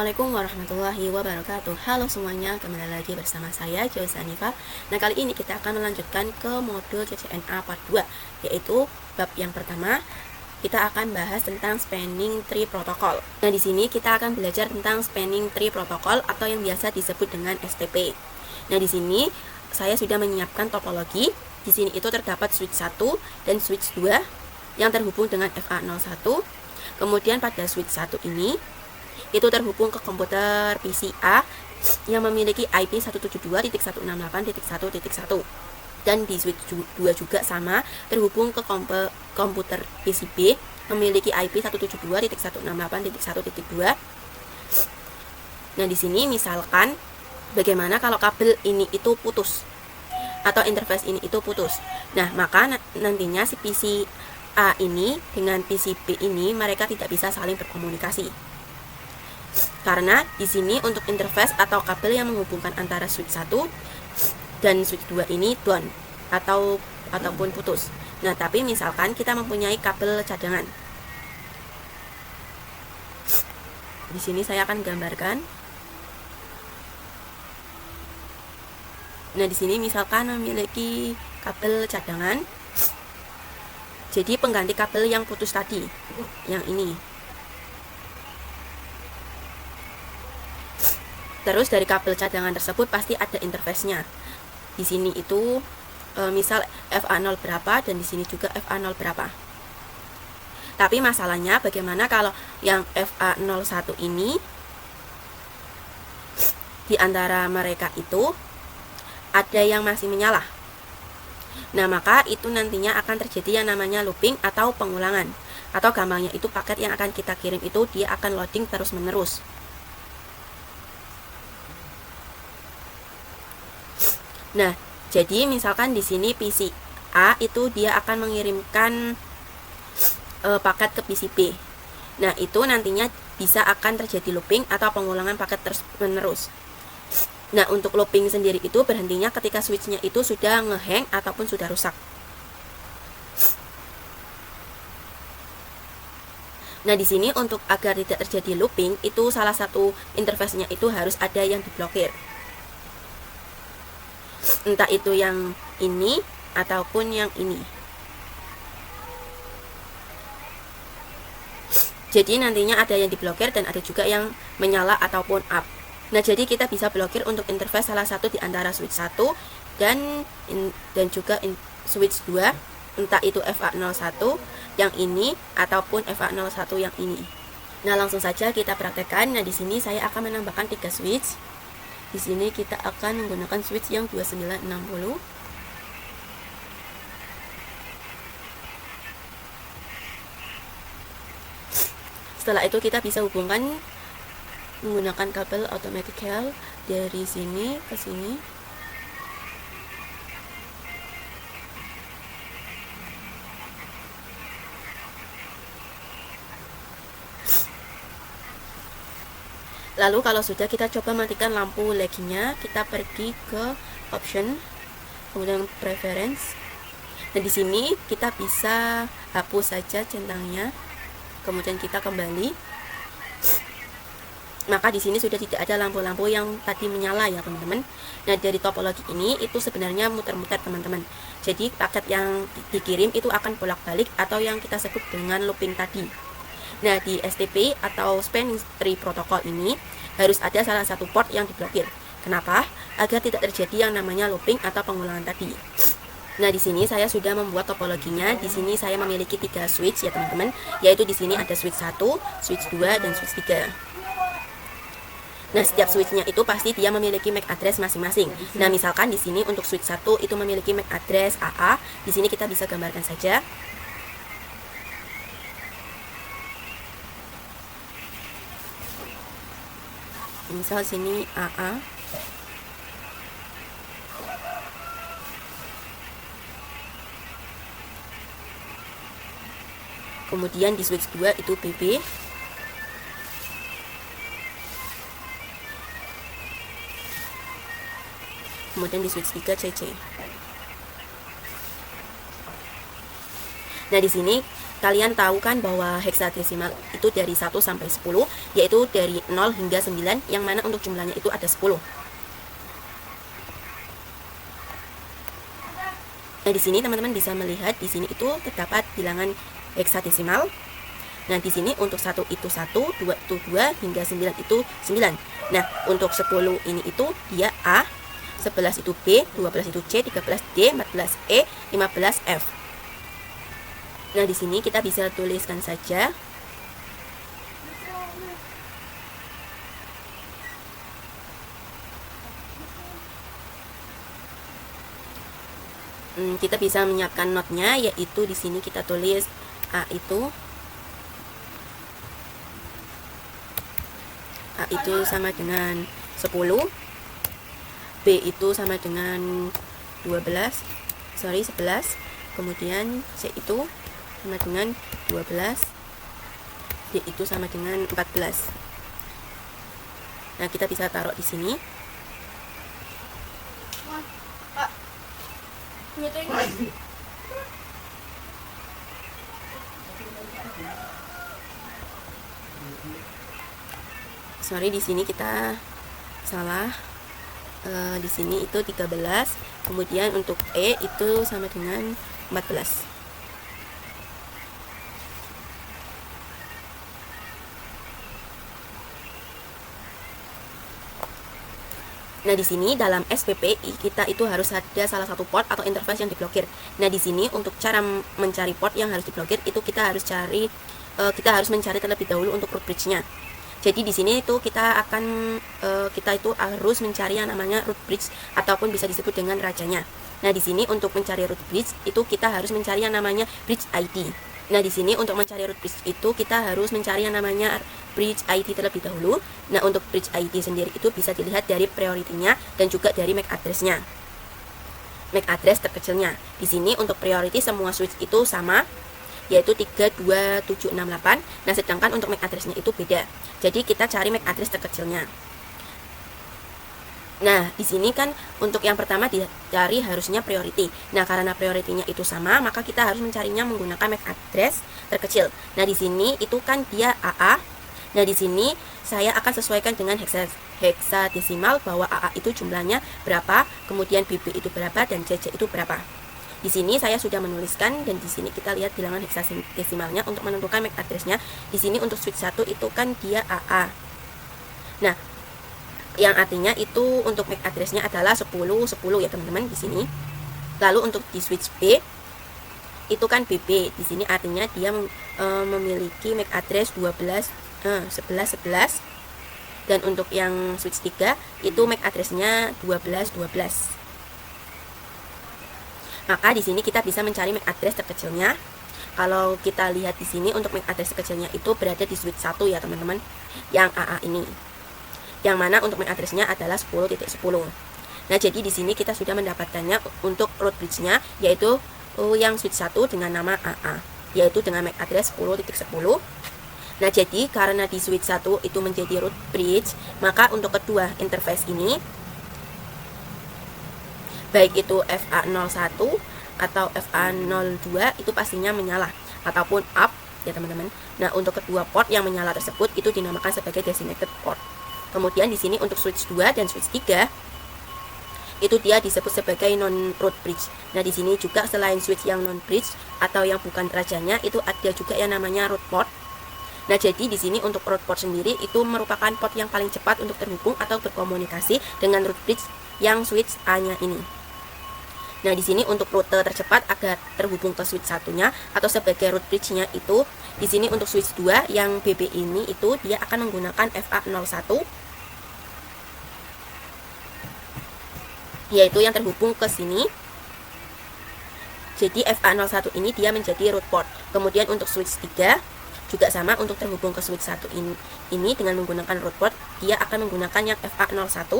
Assalamualaikum warahmatullahi wabarakatuh. Halo semuanya, kembali lagi bersama saya Joyce Hanifa. Nah, kali ini kita akan melanjutkan ke modul CCNA part 2, yaitu bab yang pertama. Kita akan bahas tentang spanning tree protocol. Nah, di sini kita akan belajar tentang spanning tree protocol atau yang biasa disebut dengan STP. Nah, di sini saya sudah menyiapkan topologi. Di sini itu terdapat switch 1 dan switch 2 yang terhubung dengan FA01. Kemudian pada switch 1 ini itu terhubung ke komputer PC A yang memiliki IP 172.168.1.1, dan di switch 2 juga sama, terhubung ke komputer PC B memiliki IP 172.168.1.2. Nah, di sini misalkan bagaimana kalau kabel ini itu putus atau interface ini itu putus. Nah, maka nantinya si PC A ini dengan PC B ini mereka tidak bisa saling berkomunikasi. Karena di sini untuk interface atau kabel yang menghubungkan antara switch 1 dan switch 2 ini down ataupun putus. Nah, tapi misalkan kita mempunyai kabel cadangan. Di sini saya akan gambarkan. Nah, di sini misalkan memiliki kabel cadangan. Jadi pengganti kabel yang putus tadi, yang ini. Terus dari kabel cadangan tersebut pasti ada interface-nya. Di sini itu misal FA0 berapa dan di sini juga FA0 berapa. Tapi masalahnya bagaimana kalau yang FA01 ini di antara mereka itu ada yang masih menyala. Nah, maka itu nantinya akan terjadi yang namanya looping atau pengulangan. Atau gampangnya itu paket yang akan kita kirim itu dia akan loading terus-menerus. Nah, jadi misalkan di sini PC A itu dia akan mengirimkan paket ke PC B. Nah, itu nantinya bisa akan terjadi looping atau pengulangan paket terus-menerus. Nah, untuk looping sendiri itu berhentinya ketika switch-nya itu sudah ngehang ataupun sudah rusak. Nah, di sini untuk agar tidak terjadi looping, itu salah satu interface-nya itu harus ada yang diblokir. Entah itu yang ini ataupun yang ini. Jadi nantinya ada yang diblokir dan ada juga yang menyala ataupun up. Nah, jadi kita bisa blokir untuk interface salah satu di antara switch 1 dan juga switch 2, entah itu FA01 yang ini ataupun FA01 yang ini. Nah, langsung saja kita praktekkan. Nah, di sini saya akan menambahkan 3 switch. Di sini kita akan menggunakan switch yang 2960. Setelah itu kita bisa hubungkan menggunakan kabel automatical dari sini ke sini. Lalu kalau sudah, kita coba matikan lampu LED-nya, kita pergi ke option, kemudian preference. Dan di sini kita bisa hapus saja centangnya, kemudian kita kembali. Maka di sini sudah tidak ada lampu-lampu yang tadi menyala ya, teman-teman. Nah, dari topologi ini itu sebenarnya muter-muter, teman-teman. Jadi paket yang dikirim itu akan bolak-balik atau yang kita sebut dengan looping tadi. Nah, di STP atau spanning tree protocol ini harus ada salah satu port yang diblokir. Kenapa? Agar tidak terjadi yang namanya looping atau pengulangan tadi. Nah, di sini saya sudah membuat topologinya. Di sini saya memiliki 3 switch ya, teman-teman. Yaitu di sini ada switch 1, switch 2, dan switch 3. Nah, setiap switchnya itu pasti dia memiliki MAC address masing-masing. Nah, misalkan di sini untuk switch 1 itu memiliki MAC address AA. Di sini kita bisa gambarkan saja. Misal sini AA. Kemudian di switch 2 itu BB. Kemudian di switch 3 CC. Nah, di sini kalian tahu kan bahwa heksadesimal itu dari 1 sampai 10, yaitu dari 0 hingga 9, yang mana untuk jumlahnya itu ada 10. Nah, di sini teman-teman bisa melihat di sini itu terdapat bilangan heksadesimal. Nah, di sini untuk 1 itu 1, 2 itu 2, hingga 9 itu 9. Nah, untuk 10 ini itu dia A, 11 itu B, 12 itu C, 13 D, 14 E, 15 F. Nah, di sini kita bisa tuliskan saja. Kita bisa menyiapkan notnya, yaitu di sini kita tulis A itu sama dengan 10, B itu sama dengan 11, kemudian C itu sama dengan 12, D itu sama dengan 14. Nah, kita bisa taruh di sini. Sorry, di sini kita salah. Di sini itu 13, kemudian untuk E itu sama dengan 14. Nah, di sini dalam SPPI kita itu harus ada salah satu port atau interface yang diblokir. Nah, di sini untuk cara mencari port yang harus diblokir itu kita harus mencari terlebih dahulu untuk root bridge-nya. Jadi di sini itu kita itu harus mencari yang namanya root bridge ataupun bisa disebut dengan rajanya. Nah, di sini untuk mencari root bridge itu kita harus mencari yang namanya bridge ID. Nah, di sini untuk mencari root bridge itu kita harus mencari yang namanya bridge ID terlebih dahulu. Nah, untuk bridge ID sendiri itu bisa dilihat dari priority-nya dan juga dari MAC address-nya. MAC address terkecilnya. Di sini untuk priority semua switch itu sama, yaitu 32768. Nah, sedangkan untuk MAC address-nya itu beda. Jadi kita cari MAC address terkecilnya. Nah, di sini kan untuk yang pertama dicari harusnya priority. Nah, karena priority-nya itu sama, maka kita harus mencarinya menggunakan MAC address terkecil. Nah, di sini itu kan dia AA. Nah, di sini saya akan sesuaikan dengan heksadesimal bahwa AA itu jumlahnya berapa, kemudian BB itu berapa, dan CC itu berapa. Di sini saya sudah menuliskan, dan di sini kita lihat bilangan heksadesimalnya untuk menentukan MAC address-nya. Di sini untuk switch 1 itu kan dia AA. Nah, yang artinya itu untuk MAC address-nya adalah 10 ya teman-teman di sini. Lalu untuk di switch B itu kan BB. Di sini artinya dia memiliki MAC address 11 dan untuk yang switch 3 itu MAC address-nya 12. Maka di sini kita bisa mencari MAC address terkecilnya. Kalau kita lihat di sini untuk MAC address terkecilnya itu berada di switch 1 ya teman-teman, yang AA ini. Yang mana untuk MAC address-nya adalah 10.10. Nah, jadi di sini kita sudah mendapatkannya untuk root bridge-nya, yaitu yang switch 1 dengan nama AA, yaitu dengan MAC address 10.10. Nah, jadi karena di switch 1 itu menjadi root bridge, maka untuk kedua interface ini, baik itu FA01 atau FA02 itu pastinya menyala ataupun up ya teman-teman. Nah, untuk kedua port yang menyala tersebut itu dinamakan sebagai designated port. Kemudian di sini untuk switch 2 dan switch 3 itu dia disebut sebagai non root bridge. Nah, di sini juga selain switch yang non bridge atau yang bukan rajanya itu ada juga yang namanya root port. Nah, jadi di sini untuk root port sendiri itu merupakan port yang paling cepat untuk terhubung atau berkomunikasi dengan root bridge yang switch A-nya ini. Nah, di sini untuk rute tercepat agar terhubung ke switch satunya atau sebagai root bridge-nya itu di sini untuk switch 2 yang BB ini itu dia akan menggunakan FA01, yaitu yang terhubung ke sini. Jadi FA01 ini dia menjadi root port. Kemudian untuk switch 3 juga sama, untuk terhubung ke switch 1 ini dengan menggunakan root port, dia akan menggunakan yang FA01.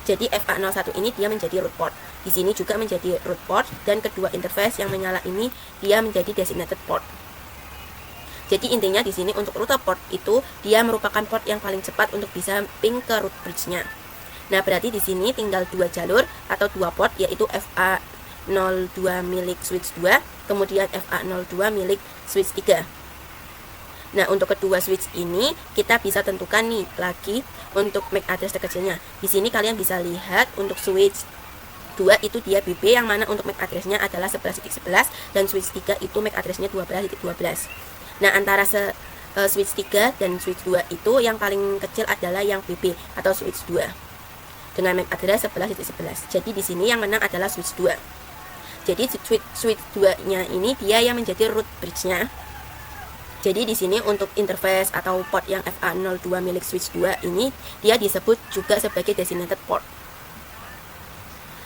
Jadi FA01 ini dia menjadi root port. Di sini juga menjadi root port, dan kedua interface yang menyala ini dia menjadi designated port. Jadi intinya di sini untuk rute port itu dia merupakan port yang paling cepat untuk bisa ping ke root bridge-nya. Nah, berarti di sini tinggal dua jalur atau dua port, yaitu FA02 milik switch 2, kemudian FA02 milik switch 3. Nah, untuk kedua switch ini kita bisa tentukan nih lagi untuk MAC address terkecilnya. Di sini kalian bisa lihat untuk switch 2 itu dia BP, yang mana untuk MAC address-nya adalah 11.11, dan switch 3 itu MAC address-nya 12.12. Nah, antara switch 3 dan switch 2 itu yang paling kecil adalah yang BP atau switch 2 dengan MAC address 11.11. Jadi di sini yang menang adalah switch 2. Jadi switch 2-nya ini dia yang menjadi root bridge-nya. Jadi di sini untuk interface atau port yang FA02 milik switch 2 ini dia disebut juga sebagai designated port.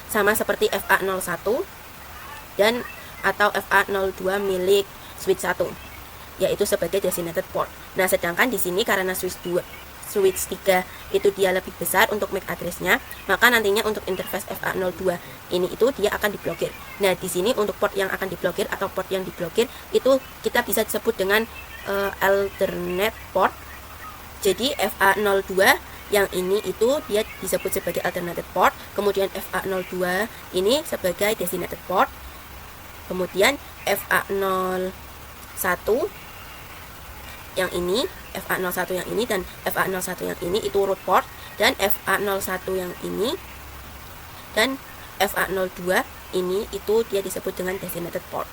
Sama seperti FA01 dan atau FA02 milik switch 1, yaitu sebagai designated port. Nah, sedangkan di sini karena switch 3 itu dia lebih besar untuk MAC address-nya, maka nantinya untuk interface FA02 ini itu dia akan diblokir. Nah, di sini untuk port yang akan diblokir atau port yang diblokir itu kita bisa disebut dengan alternate port. Jadi FA02 yang ini itu dia disebut sebagai alternated port, kemudian FA02 ini sebagai designated port, kemudian FA01 yang ini, FA01 yang ini, dan FA01 yang ini itu root port, dan FA01 yang ini dan FA02 ini itu dia disebut dengan designated port.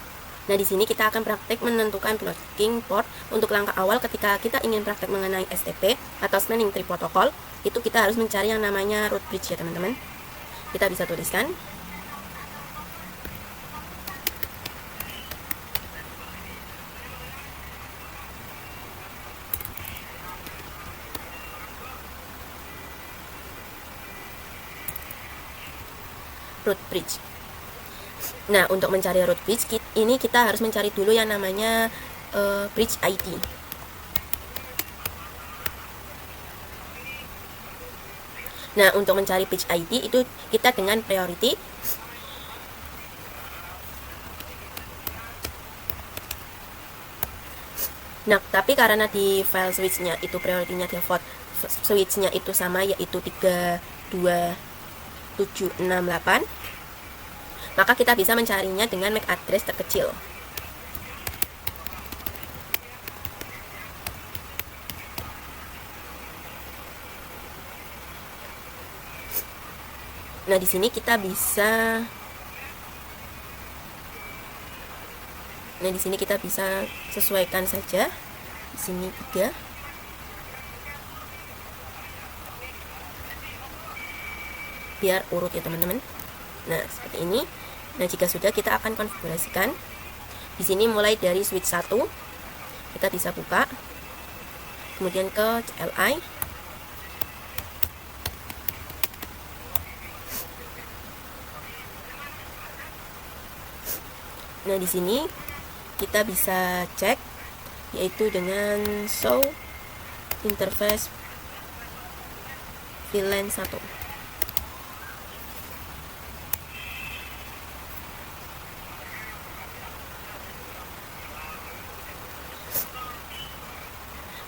Nah, di sini kita akan praktek menentukan blocking port. Untuk langkah awal ketika kita ingin praktek mengenai STP atau Spanning Tree Protocol, itu kita harus mencari yang namanya root bridge ya teman-teman. Kita bisa tuliskan root bridge. Nah, untuk mencari root bridge ini kita harus mencari dulu yang namanya bridge ID. Nah, untuk mencari bridge ID itu kita dengan priority. Nah, tapi karena di file switch-nya itu priority-nya default switch-nya itu sama, yaitu 32768, maka kita bisa mencarinya dengan MAC address terkecil. Nah, di sini kita bisa sesuaikan saja. Di sini 3. Biar urut ya teman-teman. Nah, seperti ini. Nah, jika sudah, kita akan konfigurasikan. Di sini mulai dari switch 1 kita bisa buka, kemudian ke CLI, nah di sini kita bisa cek yaitu dengan show interface VLAN 1.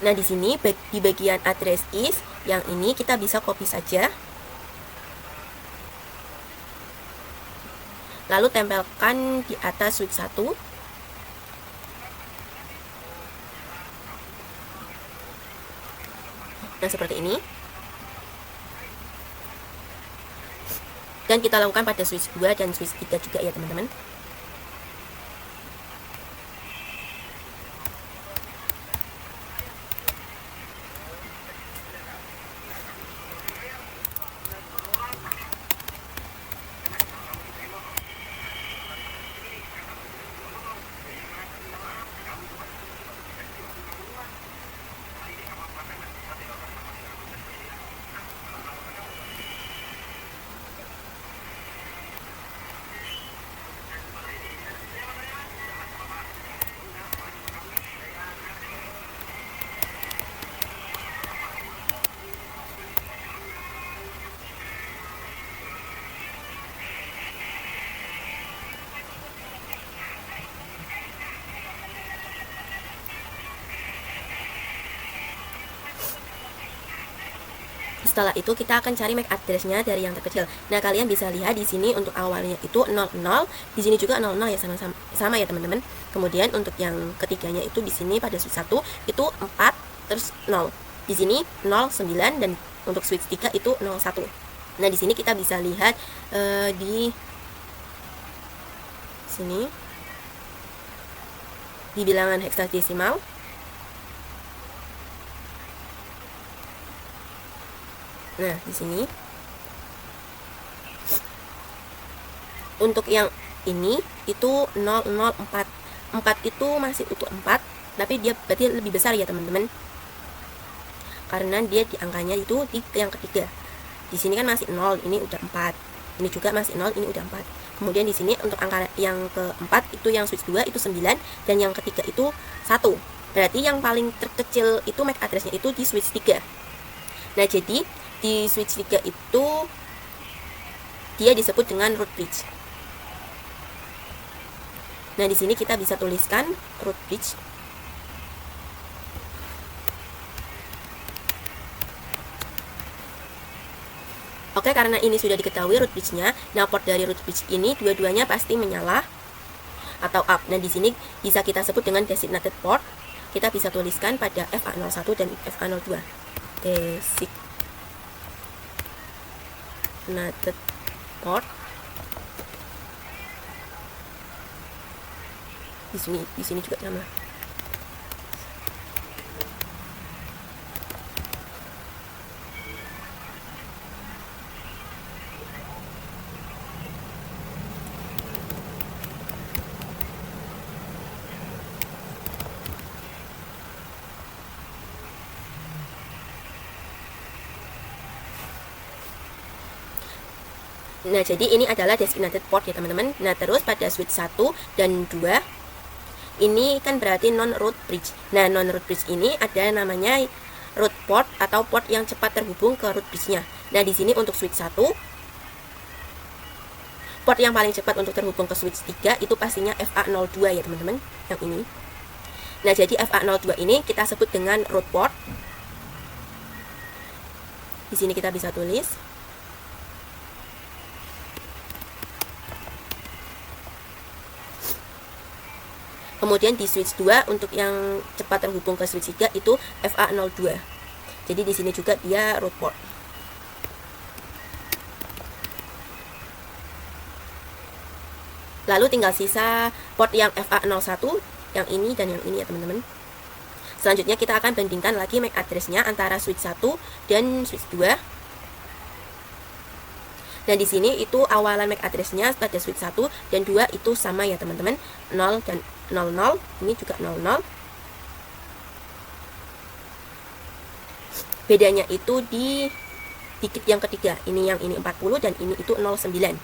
Nah, di sini di bagian address is yang ini kita bisa copy saja. Lalu tempelkan di atas switch 1. Nah, seperti ini. Dan kita lakukan pada switch 2 dan switch 3 juga ya, teman-teman. Setelah itu kita akan cari MAC address-nya dari yang terkecil. Nah, kalian bisa lihat di sini untuk awalnya itu 00, di sini juga 00 ya, sama ya teman-teman. Kemudian untuk yang ketiganya itu di sini pada switch 1 itu 4 terus 0. Di sini 09 dan untuk switch 3 itu 01. Nah, di sini kita bisa lihat di sini di bilangan heksadesimal. Nah, di sini untuk yang ini itu 004. 4 itu masih utuh 4, tapi dia berarti lebih besar ya teman-teman. Karena dia di angkanya itu di yang ketiga. Di sini kan masih 0, ini udah 4. Ini juga masih 0, ini udah 4. Kemudian di sini untuk angka yang keempat itu yang switch 2 itu 9 dan yang ketiga itu 1. Berarti yang paling terkecil itu MAC address-nya itu di switch 3. Nah, jadi di switch 3 itu dia disebut dengan root bridge. Nah, di sini kita bisa tuliskan root bridge. Oke, karena ini sudah diketahui root bridge-nya. Nah, port dari root bridge ini dua-duanya pasti menyala atau up. Nah, di sini bisa kita sebut dengan designated port. Kita bisa tuliskan pada FA01 dan FA02. Designated port. Di sini juga sama. Nah, jadi ini adalah designated port ya teman-teman. Nah, terus pada switch 1 dan 2 ini kan berarti non-root bridge. Nah, non-root bridge ini ada namanya root port atau port yang cepat terhubung ke root bridge-nya. Nah, di sini untuk switch 1 port yang paling cepat untuk terhubung ke switch 3 itu pastinya FA02 ya teman-teman, yang ini. Nah, jadi FA02 ini kita sebut dengan root port. Di sini kita bisa tulis. Kemudian di switch 2 untuk yang cepat terhubung ke switch 3 itu FA02. Jadi di sini juga dia root port. Lalu tinggal sisa port yang FA01, yang ini dan yang ini ya teman-teman. Selanjutnya kita akan bandingkan lagi MAC address-nya antara switch 1 dan switch 2. Nah, di sini itu awalan MAC address-nya pada switch 1 dan 2 itu sama ya teman-teman. 0 dan 00, ini juga 00. Bedanya itu di digit yang ketiga. Ini yang ini 40 dan ini itu 09.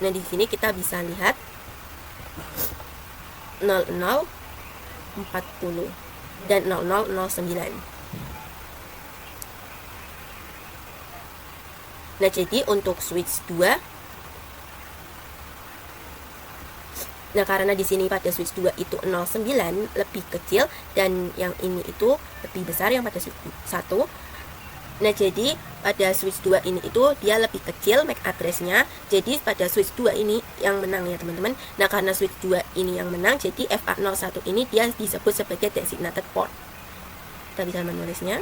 Nah, di sini kita bisa lihat 00, 40 dan 0009. Nah, jadi untuk switch 2, nah karena di sini pada switch 2 itu 09 lebih kecil dan yang ini itu lebih besar yang pada switch 1. Nah, jadi pada switch 2 ini itu dia lebih kecil MAC address-nya. Jadi pada switch 2 ini yang menang ya teman-teman. Nah, karena switch 2 ini yang menang, jadi FA01 ini dia disebut sebagai designated port. Kita bisa menulisnya.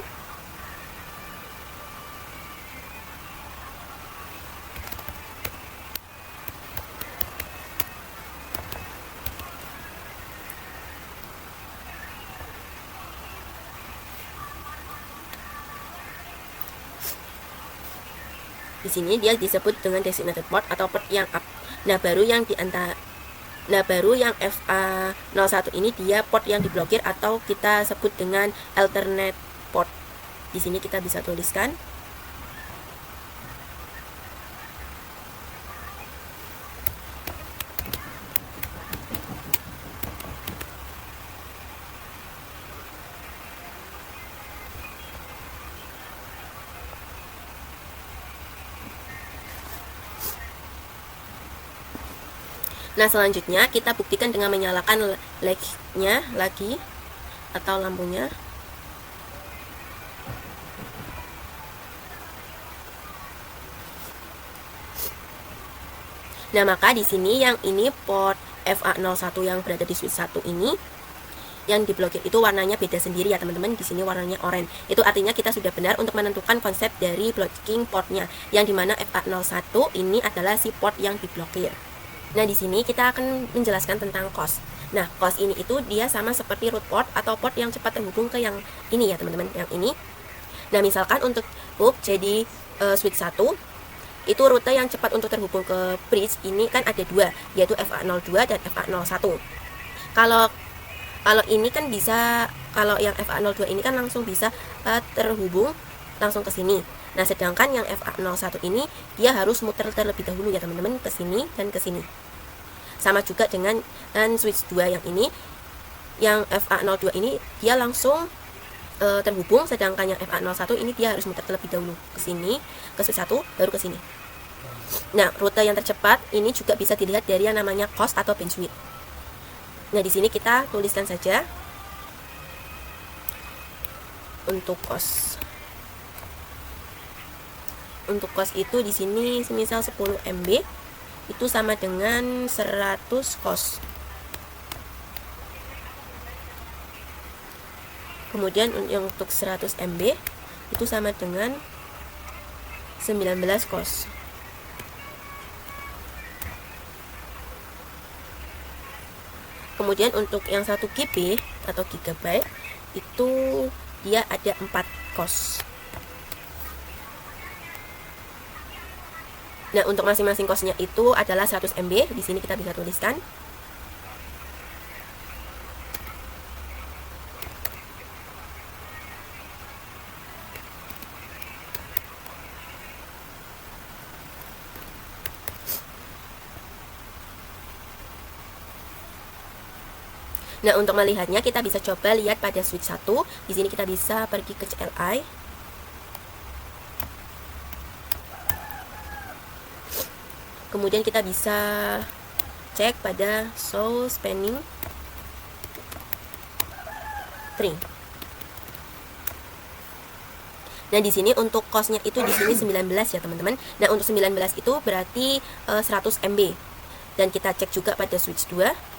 Di sini dia disebut dengan designated port atau port yang up. Nah, baru yang FA01 ini dia port yang diblokir atau kita sebut dengan alternate port. Di sini kita bisa tuliskan. Nah, selanjutnya kita buktikan dengan menyalakan light-nya lagi atau lampunya. Nah, maka di sini yang ini port FA01 yang berada di switch 1 ini yang diblokir itu warnanya beda sendiri ya teman-teman. Di sini warnanya oranye. Itu artinya kita sudah benar untuk menentukan konsep dari blocking portnya, yang dimana FA01 ini adalah si port yang diblokir. Nah, di sini kita akan menjelaskan tentang COS. Nah, COS ini itu dia sama seperti root port atau port yang cepat terhubung ke yang ini ya teman-teman, yang ini. Nah, misalkan untuk hub jadi switch 1 itu rute yang cepat untuk terhubung ke bridge ini kan ada dua, yaitu FA02 dan FA01. Kalau ini kan bisa, kalau yang FA02 ini kan langsung bisa terhubung langsung ke sini. Nah, sedangkan yang FA01 ini dia harus muter terlebih dahulu ya teman-teman, ke sini dan ke sini. Sama juga dengan switch 2 yang ini, yang FA02 ini dia langsung terhubung, sedangkan yang FA01 ini dia harus muter terlebih dahulu ke sini, ke switch 1 baru ke sini. Nah, rute yang tercepat ini juga bisa dilihat dari yang namanya COS atau bandwidth. Nah, di sini kita tuliskan saja untuk COS. Untuk COS itu di sini semisal 10 MB itu sama dengan 100 COS. Kemudian yang untuk 100 MB itu sama dengan 19 COS. Kemudian untuk yang 1 GB atau gigabyte itu dia ada 4 COS. Nah, untuk masing-masing COS-nya itu adalah 100 MB. Di sini kita bisa tuliskan. Nah, untuk melihatnya kita bisa coba lihat pada switch 1. Di sini kita bisa pergi ke CLI. Kemudian kita bisa cek pada show spanning tree. Nah, di sini untuk COS-nya itu di sini 19 ya, teman-teman. Nah, untuk 19 itu berarti 100 MB. Dan kita cek juga pada switch 2.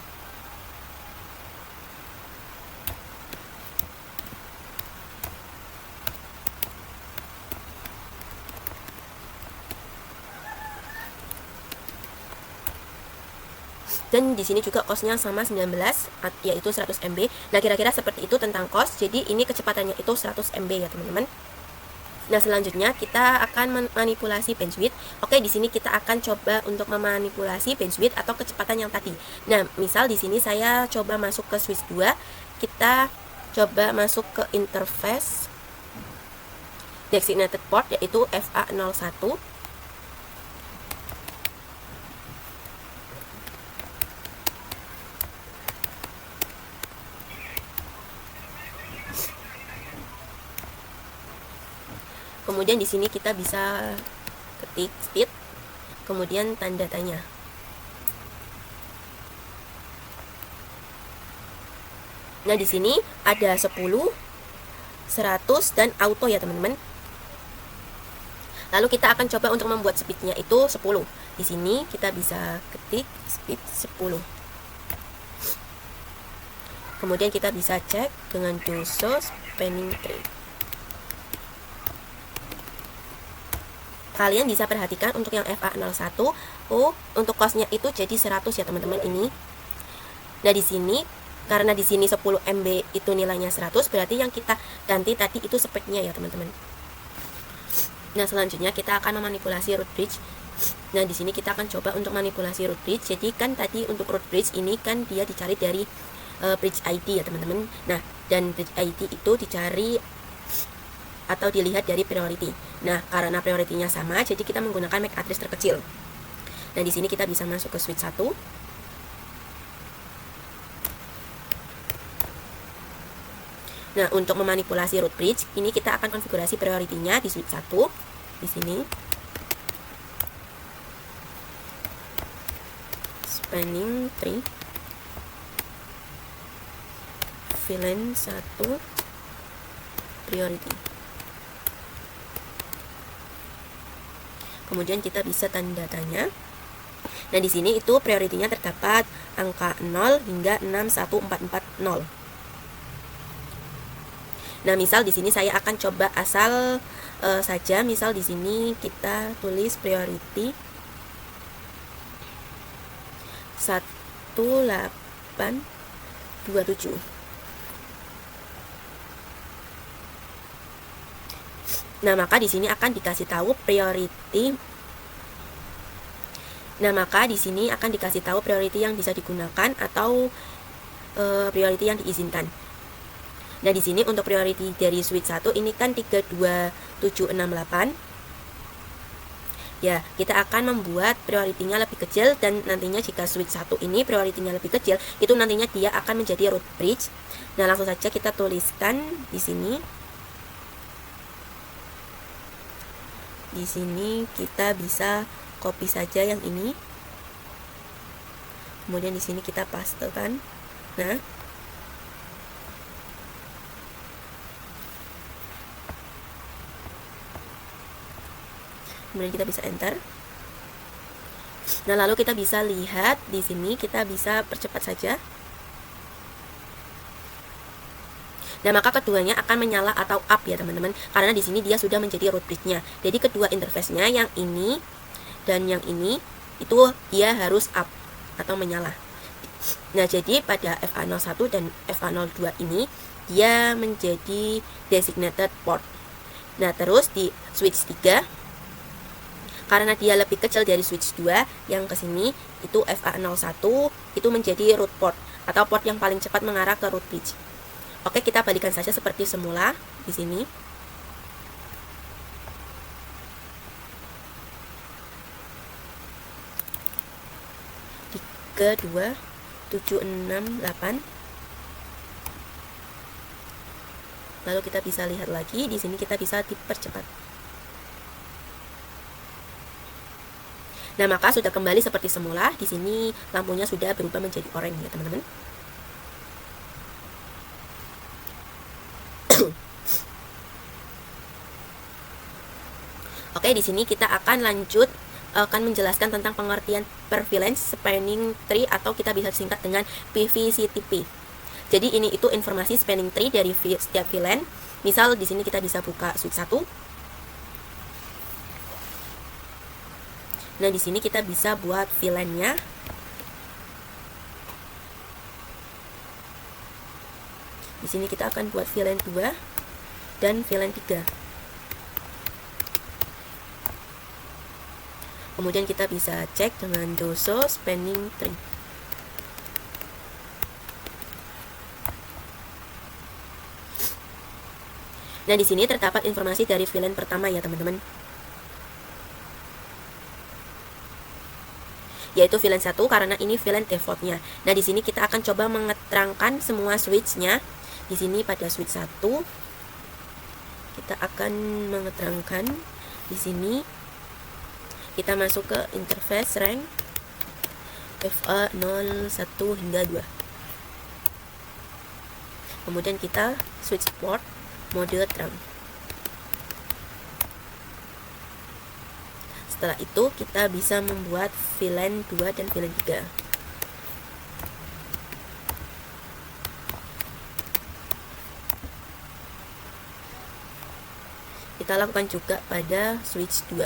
Dan di sini juga COS-nya sama 19, yaitu 100 MB. Nah, kira-kira seperti itu tentang COS. Jadi ini kecepatannya itu 100 MB ya, teman-teman. Nah, selanjutnya kita akan memanipulasi bandwidth. Oke, di sini kita akan coba untuk memanipulasi bandwidth atau kecepatan yang tadi. Nah, misal di sini saya coba masuk ke switch 2, kita coba masuk ke interface designated port yaitu FA01. Kemudian di sini kita bisa ketik speed, kemudian tanda tanya. Nah, di sini ada 10, 100 dan auto ya, teman-teman. Lalu kita akan coba untuk membuat speednya itu 10. Di sini kita bisa ketik speed 10. Kemudian kita bisa cek dengan do show spanning tree. Kalian bisa perhatikan untuk yang FA01 untuk COS-nya itu jadi 100 ya, teman-teman ini. Nah, di sini karena di sini 10 MB itu nilainya 100, berarti yang kita ganti tadi itu speknya ya, teman-teman. Nah, selanjutnya kita akan memanipulasi root bridge. Nah, di sini kita akan coba untuk manipulasi root bridge. Jadi kan tadi untuk root bridge ini kan dia dicari dari bridge ID ya, teman-teman. Nah, dan bridge ID itu dicari atau dilihat dari priority. Nah, karena priority-nya sama, jadi kita menggunakan MAC address terkecil. Nah, di sini kita bisa masuk ke switch 1. Nah, untuk memanipulasi root bridge, ini kita akan konfigurasi priority-nya di switch 1. Di sini. Spanning tree. VLAN 1 priority. Kemudian kita bisa tanda tanya. Nah, di sini itu prioritinya terdapat angka 0 hingga 61440. Nah, misal di sini saya akan coba asal saja, misal di sini kita tulis priority 1827. Nah, maka di sini akan dikasih tahu priority. Nah, maka di sini akan dikasih tahu priority yang bisa digunakan atau priority yang diizinkan. Nah, di sini untuk priority dari switch 1 ini kan 32768. Ya, kita akan membuat prioritinya lebih kecil, dan nantinya jika switch 1 ini prioritinya lebih kecil, itu nantinya dia akan menjadi root bridge. Nah, langsung saja kita tuliskan di sini. Di sini kita bisa copy saja yang ini. Kemudian di sini kita pastekan. Nah, kemudian kita bisa enter. Nah, lalu kita bisa lihat di sini, kita bisa percepat saja. Nah, maka keduanya akan menyala atau up ya teman-teman, karena di sini dia sudah menjadi root bridge-nya. Jadi kedua interface-nya, yang ini dan yang ini, itu dia harus up atau menyala. Nah, jadi pada FA01 dan FA02 ini dia menjadi designated port. Nah, terus di switch 3, karena dia lebih kecil dari switch 2 yang ke sini, itu FA01 itu menjadi root port atau port yang paling cepat mengarah ke root bridge. Oke, kita balikan saja seperti semula di sini. Tiga, 2, 7, 6, 8. Lalu kita bisa lihat lagi di sini, kita bisa dipercepat. Nah, maka sudah kembali seperti semula. Di sini lampunya sudah berubah menjadi oranye ya teman-teman. Oke, di sini kita akan lanjut menjelaskan tentang pengertian per VLAN spanning tree, atau kita bisa singkat dengan PVCTP. Jadi ini itu informasi spanning tree dari setiap VLAN. Misal di sini kita bisa buka switch 1. Nah, di sini kita bisa buat VLAN-nya. Di sini kita akan buat VLAN 2 dan VLAN 3. Kemudian kita bisa cek dengan doso spanning tree. Nah, di sini terdapat informasi dari VLAN pertama ya teman-teman, yaitu VLAN 1, karena ini VLAN defaultnya. Nah, di sini kita akan coba mengeterangkan semua switch-nya. Di sini pada switch 1 kita akan mengeterangkan. Di sini kita masuk ke interface rank FA01 hingga 2. Kemudian kita switch port mode terang. Setelah itu kita bisa membuat VLAN 2 dan VLAN 3. Kita lakukan juga pada switch 2.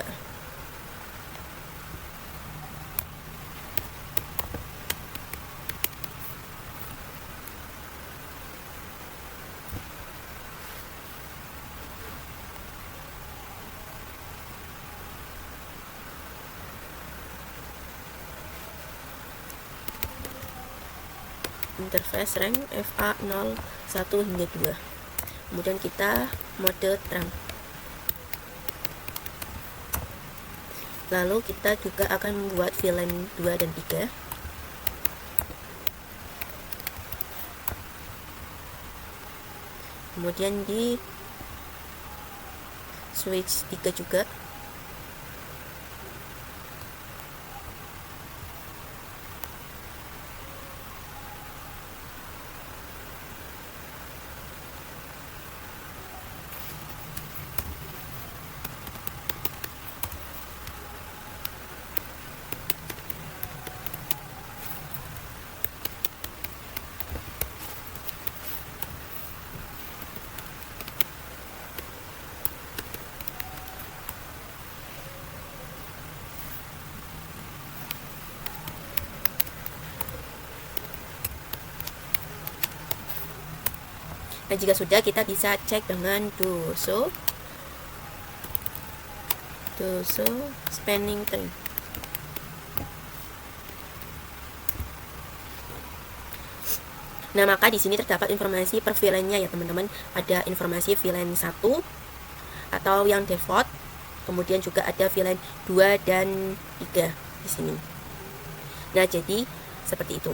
Interface rank FA01 hingga 2. Kemudian kita mode terang. Lalu kita juga akan membuat VLAN 2 dan 3. Kemudian di switch 3 juga. Nah, jika sudah, kita bisa cek dengan do so spanning tree. Nah, maka di sini terdapat informasi per VLAN-nya ya teman-teman. Ada informasi VLAN 1 atau yang default, kemudian juga ada VLAN 2 dan 3 di sini. Nah, jadi seperti itu.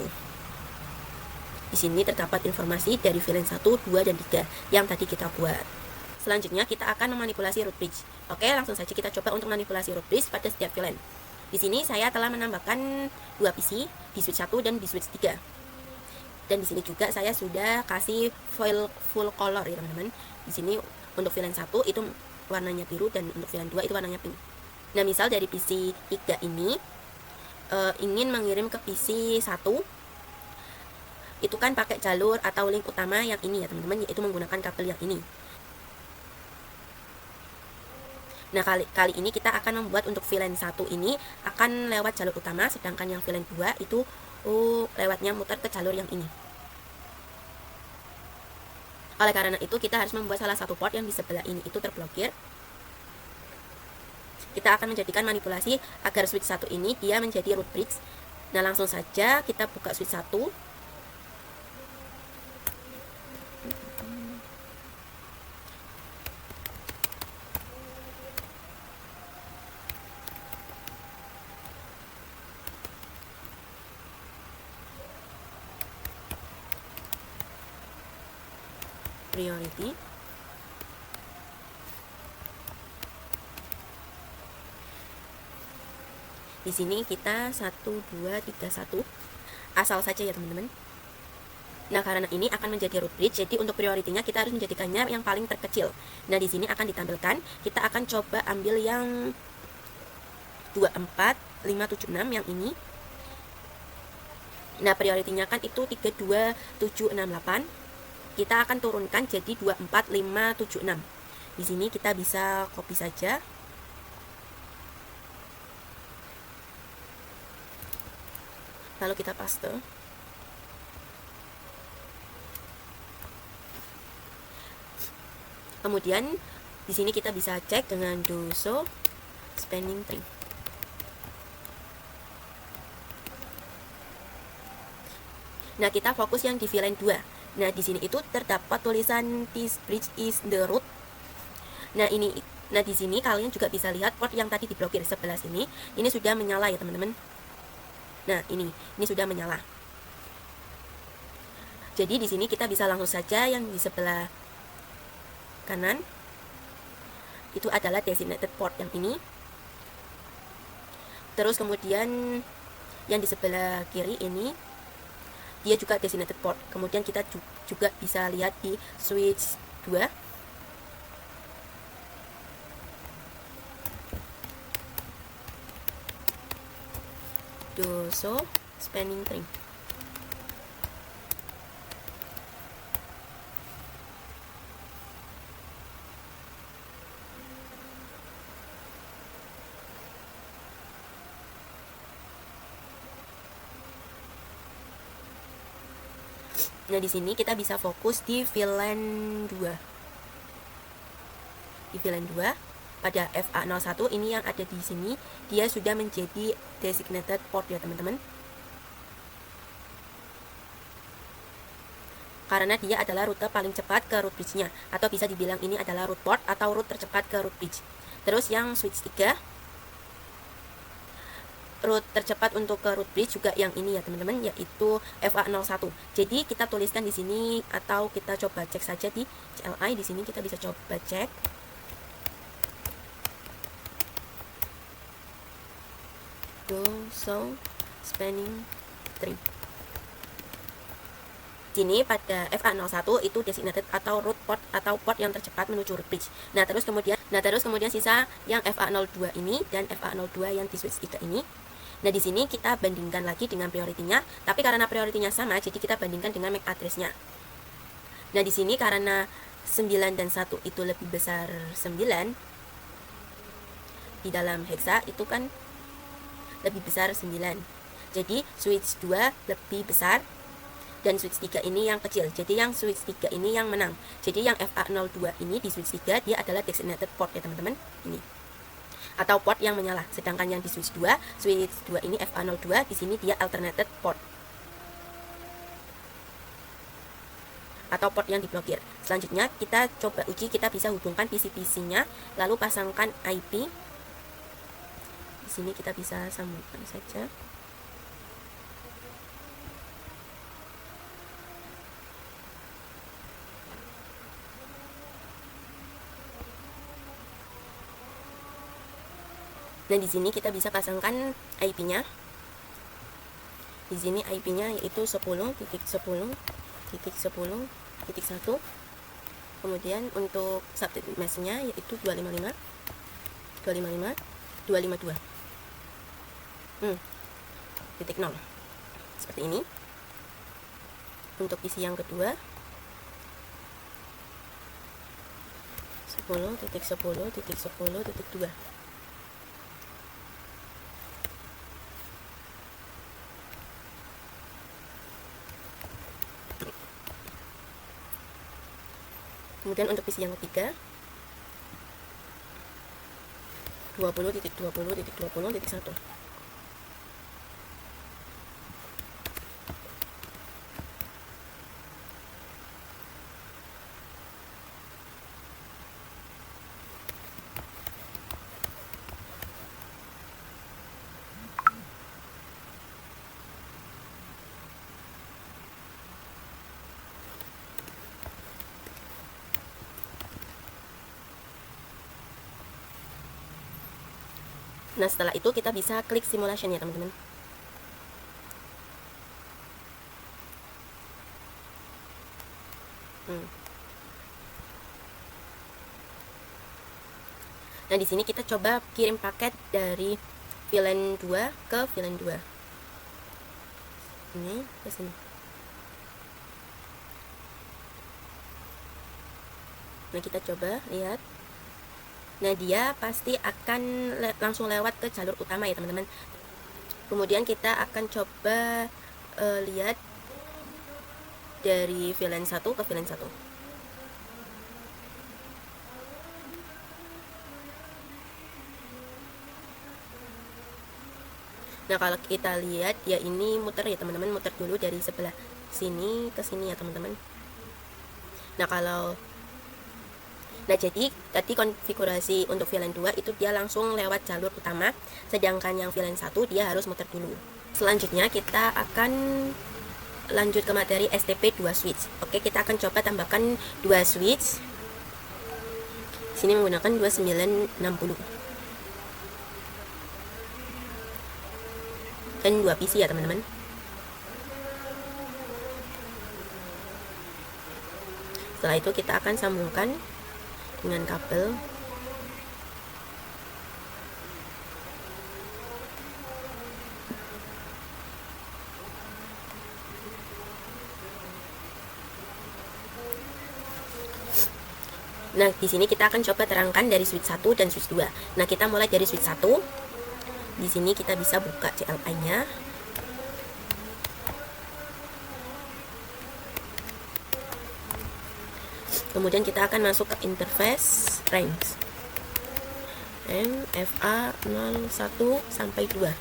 Di sini terdapat informasi dari VLAN 1, 2, dan 3 yang tadi kita buat. Selanjutnya kita akan memanipulasi root bridge. Oke, langsung saja kita coba untuk manipulasi root bridge pada setiap VLAN. Di sini saya telah menambahkan 2 PC di switch 1 dan di switch 3. Dan di sini juga saya sudah kasih foil full color ya teman-teman. Di sini untuk VLAN 1 itu warnanya biru dan untuk VLAN 2 itu warnanya pink. Nah, misal dari PC 3 ini ingin mengirim ke PC 1, itu kan pakai jalur atau link utama yang ini ya teman-teman, yaitu menggunakan kabel yang ini. Nah, kali ini kita akan membuat untuk VLAN 1 ini akan lewat jalur utama, sedangkan yang VLAN 2 itu lewatnya muter ke jalur yang ini. Oleh karena itu, kita harus membuat salah satu port yang di sebelah ini itu terblokir. Kita akan menjadikan manipulasi agar switch 1 ini dia menjadi root bridge. Nah, langsung saja kita buka switch 1. Priority. Di sini kita 1 2 3 1 asal saja ya teman-teman. Nah, karena ini akan menjadi root bridge, jadi untuk prioritinya kita harus menjadikannya yang paling terkecil. Nah, di sini akan ditampilkan, kita akan coba ambil yang 24 5 7 6 yang ini. Nah, prioritinya kan itu 3 2 7 6 8. Kita akan turunkan jadi 24 5 7 6. Di sini kita bisa copy saja. Lalu kita paste. Kemudian di sini kita bisa cek dengan do so spanning tree. Nah, kita fokus yang di VLAN 2. Nah, di sini itu terdapat tulisan this bridge is the root. Nah, di sini kalian juga bisa lihat port yang tadi diblokir sebelah sini, ini sudah menyala ya teman-teman. Nah, ini sudah menyala. Jadi di sini kita bisa langsung saja yang di sebelah kanan itu adalah designated port yang ini. Terus kemudian yang di sebelah kiri ini dia juga designated port. Kemudian kita juga bisa lihat di switch 2. Do so spanning tree. Nah, di sini kita bisa fokus di VLAN 2. Di VLAN 2 pada FA01 ini yang ada di sini, dia sudah menjadi designated port ya teman-teman. Karena dia adalah rute paling cepat ke root bridge-nya, atau bisa dibilang ini adalah root port atau root tercepat ke root bridge. Terus yang switch 3, root tercepat untuk ke root bridge juga yang ini ya teman-teman, yaitu FA01. Jadi kita tuliskan di sini atau kita coba cek saja di CLI. Di sini kita bisa coba cek. Do so spanning tree. Sini pada FA01 itu designated atau root port atau port yang tercepat menuju root bridge. Nah, terus kemudian sisa yang FA02 ini dan FA02 yang di switch 3 ini. Nah, di sini kita bandingkan lagi dengan prioritinya, tapi karena prioritinya sama, jadi kita bandingkan dengan MAC address-nya. Nah, di sini karena 9 dan 1 itu lebih besar 9 di dalam hexa itu kan lebih besar 9. Jadi switch 2 lebih besar dan switch 3 ini yang kecil. Jadi yang switch 3 ini yang menang. Jadi yang FA02 ini di switch 3 dia adalah designated port ya teman-teman. Ini. Atau port yang menyala. Sedangkan yang di switch 2 ini FA02, di sini dia alternated port. Atau port yang diblokir. Selanjutnya kita coba uji, kita bisa hubungkan PC-PC-nya, lalu pasangkan IP. Di sini kita bisa sambungkan saja. Nah, di sini kita bisa pasangkan IP-nya. Di sini IP-nya yaitu 10.10.10.1. Kemudian untuk subnet mask-nya yaitu 255.252. Titik 0. Seperti ini. Untuk PC yang kedua 10.10.10.2. Kemudian untuk PC yang ketiga 20.20.20.1. Nah, setelah itu kita bisa klik simulation ya teman-teman. Nah, di sini kita coba kirim paket dari VLAN 2 ke VLAN 2. Ini ke sini. Nah, kita coba lihat. Nah, dia pasti akan langsung lewat ke jalur utama ya teman-teman. Kemudian kita akan coba lihat dari VLAN 1 ke VLAN 1. Nah, kalau kita lihat ya ini muter ya teman-teman, muter dulu dari sebelah sini ke sini ya teman-teman. Nah, jadi tadi konfigurasi untuk VLAN 2 itu dia langsung lewat jalur utama, sedangkan yang VLAN 1 dia harus muter dulu. Selanjutnya kita akan lanjut ke materi STP 2 switch. Oke, kita akan coba tambahkan 2 switch. Sini menggunakan 2960. Dan 2 PC ya teman-teman. Setelah itu kita akan sambungkan dengan kabel. Nah, di sini kita akan coba terangkan dari switch 1 dan switch 2. Nah, kita mulai dari switch 1. Di sini kita bisa buka CLI-nya. Kemudian kita akan masuk ke interface range FA01 sampai 2.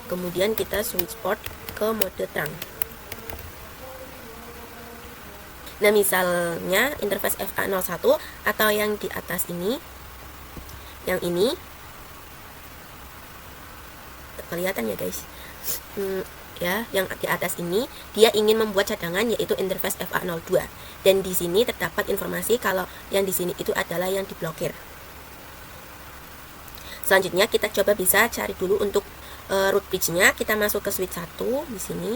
Kemudian kita switch port ke mode terang. Nah, misalnya interface FA01 atau yang di atas ini, yang ini kelihatan ya guys, ya, yang di atas ini dia ingin membuat cadangan yaitu interface FA02, dan di sini terdapat informasi kalau yang di sini itu adalah yang diblokir. Selanjutnya kita coba bisa cari dulu untuk root bridge-nya. Kita masuk ke switch 1 di sini.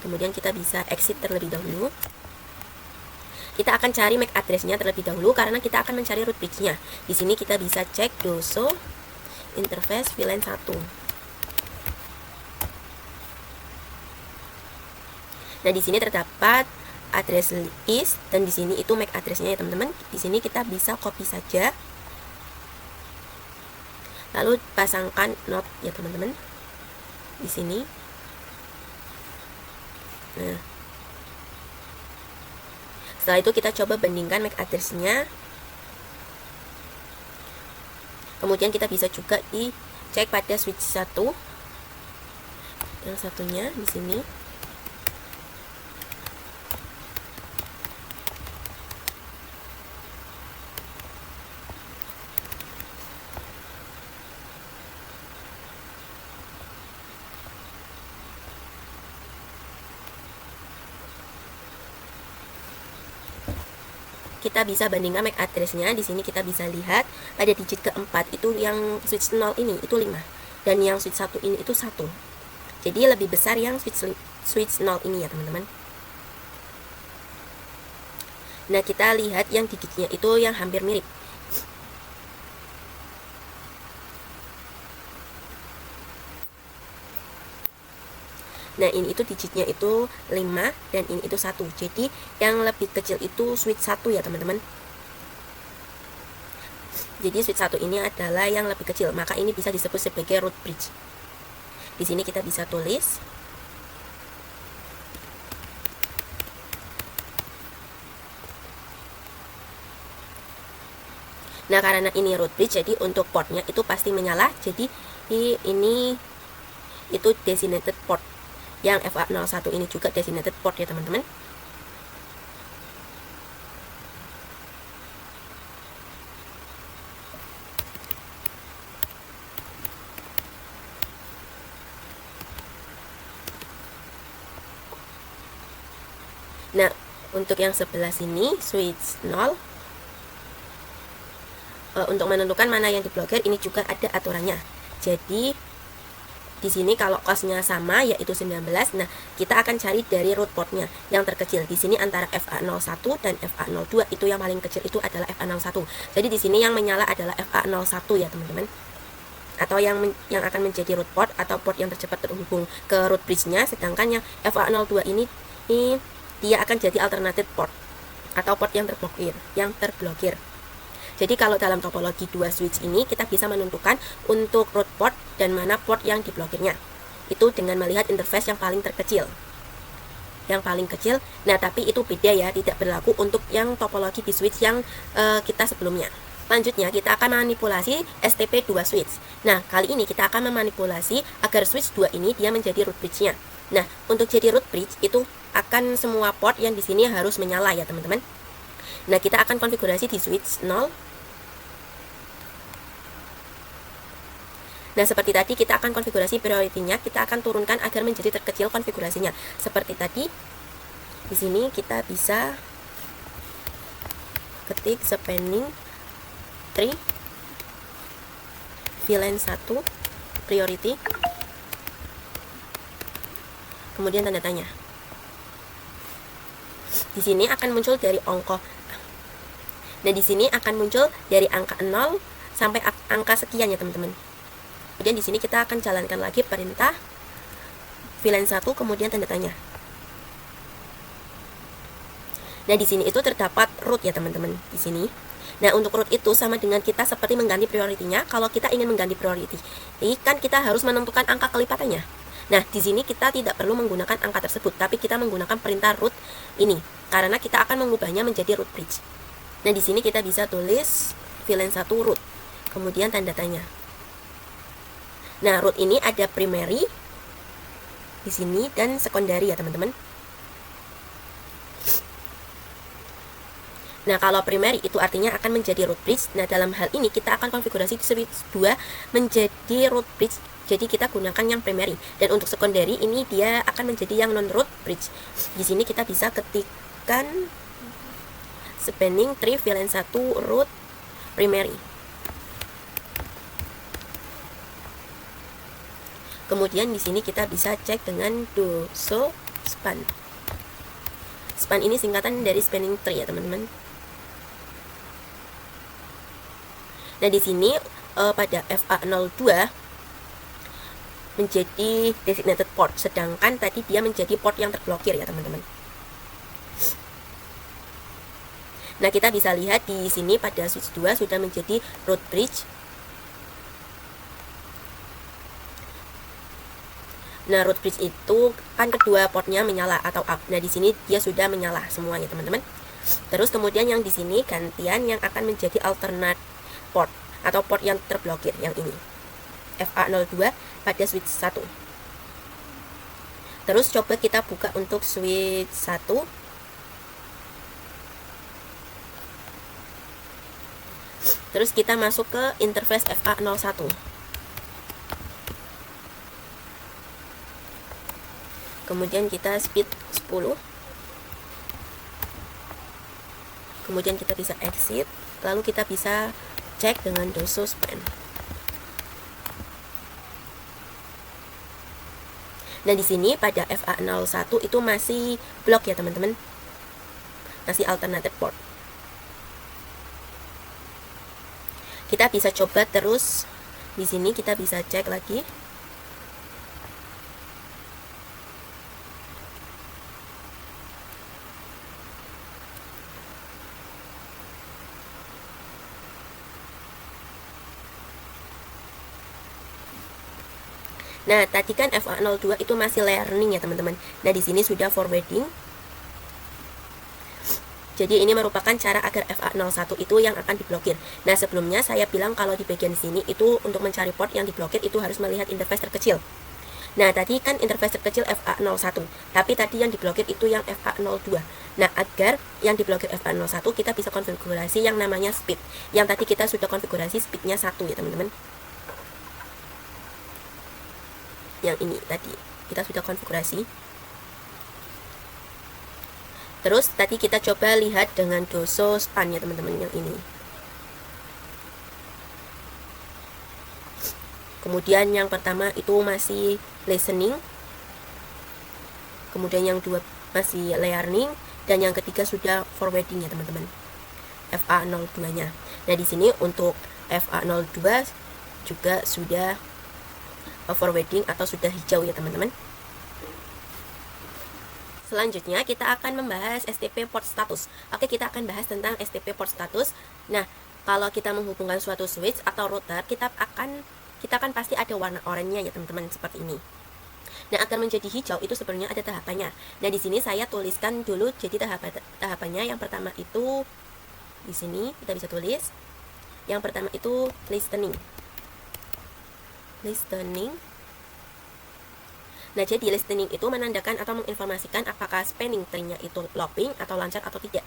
Kemudian kita bisa exit terlebih dahulu. Kita akan cari MAC address-nya terlebih dahulu karena kita akan mencari root bridge-nya. Di sini kita bisa cek doso interface VLAN 1. Nah, di sini terdapat address list dan di sini itu MAC address-nya ya teman-teman. Di sini kita bisa copy saja. Lalu pasangkan node ya teman-teman. Di sini. Nah, setelah itu kita coba bandingkan MAC address-nya. Kemudian kita bisa juga dicek pada switch 1. Yang satunya di sini. Kita bisa bandingkan MAC address-nya. Di sini kita bisa lihat pada digit keempat itu yang switch 0 ini itu 5 dan yang switch 1 ini itu 1. Jadi lebih besar yang switch 0 ini ya teman-teman. Nah, kita lihat yang digitnya itu yang hampir mirip. Nah, ini itu digitnya itu 5 dan ini itu 1. Jadi yang lebih kecil itu switch 1 ya teman-teman. Jadi switch 1 ini adalah yang lebih kecil, maka ini bisa disebut sebagai root bridge. Di sini kita bisa tulis. Nah, karena ini root bridge, jadi untuk portnya itu pasti menyala. Jadi ini itu designated port. Yang FA01 ini juga designated port ya teman-teman. Nah, untuk yang sebelah sini switch 0, untuk menentukan mana yang diblokir ini juga ada aturannya. Jadi di sini kalau costnya sama yaitu 19, nah kita akan cari dari root portnya yang terkecil. Di sini antara FA01 dan FA02 itu yang paling kecil itu adalah FA01. Jadi di sini yang menyala adalah FA01 ya teman-teman. Atau yang akan menjadi root port atau port yang tercepat terhubung ke root bridge-nya, sedangkan yang FA02 ini dia akan jadi alternative port atau port yang terblokir. Jadi kalau dalam topologi 2 switch ini kita bisa menentukan untuk root port dan mana port yang diblokirnya. Itu dengan melihat interface yang paling terkecil. Yang paling kecil. Nah, tapi itu beda ya, tidak berlaku untuk yang topologi di switch yang kita sebelumnya. Selanjutnya kita akan manipulasi STP2 switch. Nah, kali ini kita akan memanipulasi agar switch 2 ini dia menjadi root bridge-nya. Nah, untuk jadi root bridge itu akan semua port yang di sini harus menyala ya, teman-teman. Nah, kita akan konfigurasi di switch 0. Nah, seperti tadi kita akan konfigurasi priority-nya, kita akan turunkan agar menjadi terkecil konfigurasinya. Seperti tadi, di sini kita bisa ketik spanning tree VLAN 1 priority, kemudian tanda tanya. Di sini akan muncul dari angka. Nah, di sini akan muncul dari angka 0 sampai angka sekian ya, teman-teman. Kemudian di sini kita akan jalankan lagi perintah VLAN 1 kemudian tanda tanya. Nah, di sini itu terdapat root ya, teman-teman, di sini. Nah, untuk root itu sama dengan kita seperti mengganti priority-nya. Kalau kita ingin mengganti priority, ini kan kita harus menentukan angka kelipatannya. Nah, di sini kita tidak perlu menggunakan angka tersebut, tapi kita menggunakan perintah root ini karena kita akan mengubahnya menjadi root bridge. Nah, di sini kita bisa tulis VLAN 1 root, kemudian tanda tanya. Nah, root ini ada primary di sini dan secondary ya, teman-teman. Nah, kalau primary itu artinya akan menjadi root bridge. Nah, dalam hal ini kita akan konfigurasi switch 2 menjadi root bridge. Jadi kita gunakan yang primary. Dan untuk secondary ini dia akan menjadi yang non root bridge. Di sini kita bisa ketikkan spanning tree VLAN 1 root primary. Kemudian di sini kita bisa cek dengan doso span. Span ini singkatan dari spanning tree ya, teman-teman. Nah, di sini pada FA02 menjadi designated port, sedangkan tadi dia menjadi port yang terblokir ya, teman-teman. Nah, kita bisa lihat di sini pada switch 2 sudah menjadi root bridge. Nah, root bridge itu kan kedua portnya menyala atau up. Nah, di sini dia sudah menyala semuanya, teman-teman. Terus kemudian yang di sini gantian yang akan menjadi alternate port atau port yang terblokir yang ini. FA02 pada switch 1. Terus coba kita buka untuk switch 1. Terus kita masuk ke interface FA01. Kemudian kita speed 10. Kemudian kita bisa exit, lalu kita bisa cek dengan doso span. Nah, di sini pada FA01 itu masih blok ya, teman-teman. Masih alternative port. Kita bisa coba terus. Di sini kita bisa cek lagi. Nah, tadi kan FA02 itu masih learning ya, teman-teman. Nah, di sini sudah forwarding. Jadi ini merupakan cara agar FA01 itu yang akan diblokir. Nah, sebelumnya saya bilang kalau di bagian sini itu untuk mencari port yang diblokir itu harus melihat interface terkecil. Nah, tadi kan interface terkecil FA01, tapi tadi yang diblokir itu yang FA02. Nah, agar yang diblokir FA01 kita bisa konfigurasi yang namanya speed. Yang tadi kita sudah konfigurasi speednya 1 ya, teman-teman. Yang ini tadi kita sudah konfigurasi. Terus tadi kita coba lihat dengan doso span ya, teman-teman, yang ini. Kemudian yang pertama itu masih listening. Kemudian yang dua masih learning dan yang ketiga sudah forwarding ya, teman-teman. FA02-nya. Nah, di sini untuk FA02 juga sudah forwarding atau sudah hijau ya, teman-teman. Selanjutnya kita akan membahas STP port status. Oke, kita akan bahas tentang STP port status. Nah, kalau kita menghubungkan suatu switch atau router, kita akan pasti ada warna oranye ya, teman-teman, seperti ini. Nah, agar menjadi hijau itu sebenarnya ada tahapannya. Nah, di sini saya tuliskan dulu jadi tahapannya. Yang pertama itu di sini kita bisa tulis. Yang pertama itu listening. Nah, jadi listening itu menandakan atau menginformasikan apakah spanning tree-nya itu looping atau lancar atau tidak.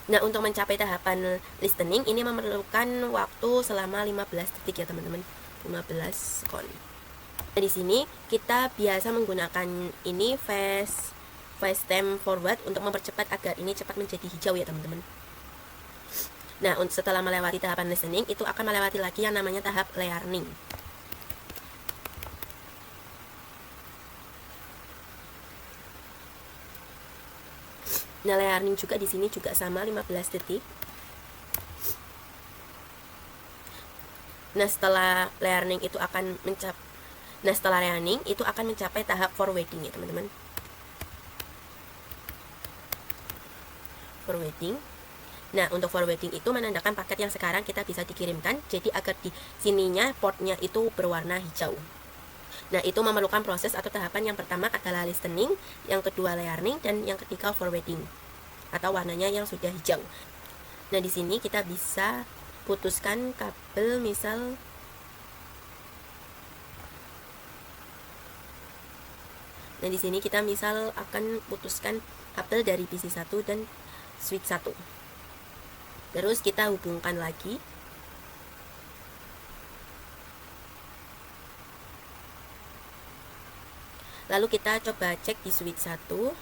Nah, untuk mencapai tahapan listening ini memerlukan waktu selama 15 detik ya, teman-teman. 15 sekon. Nah, di sini kita biasa menggunakan ini fast time forward untuk mempercepat agar ini cepat menjadi hijau ya, teman-teman. Nah, setelah melewati tahapan listening itu akan melewati lagi yang namanya tahap learning. Nah, learning juga di sini juga sama 15 detik. Nah, setelah learning itu akan mencapai tahap forwarding ya, teman-teman. Forwarding. Nah, untuk forwarding itu menandakan paket yang sekarang kita bisa dikirimkan. Jadi agar di sininya portnya itu berwarna hijau. Nah, itu memerlukan proses atau tahapan. Yang pertama adalah listening, yang kedua learning, dan yang ketiga forwarding atau warnanya yang sudah hijau. Nah, di sini kita bisa putuskan kabel, misal Nah, di sini kita misal akan putuskan kabel dari PC1 dan switch 1. Terus kita hubungkan lagi. Lalu kita coba cek di switch 1.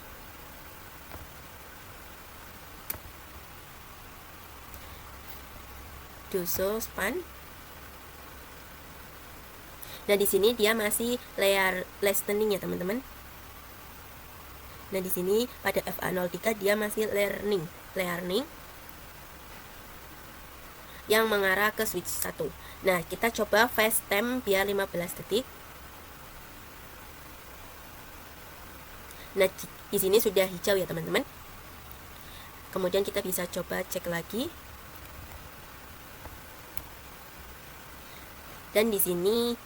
Doso span. Nah, di sini dia masih layer listening ya, teman-teman. Nah, di sini pada FA03 dia masih learning yang mengarah ke switch 1. Nah, kita coba fast time biar 15 detik. Nah, di sini sudah hijau ya, teman-teman. Kemudian kita bisa coba cek lagi. Dan di sini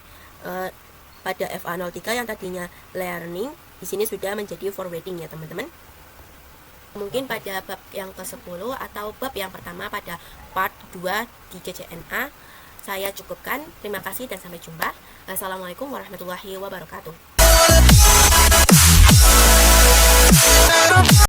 pada FA03 yang tadinya learning, di sini sudah menjadi forwarding ya teman-teman. Mungkin pada bab yang ke-10 atau bab yang pertama pada part 2 di CCNA saya cukupkan. Terima kasih dan sampai jumpa. Assalamualaikum warahmatullahi wabarakatuh.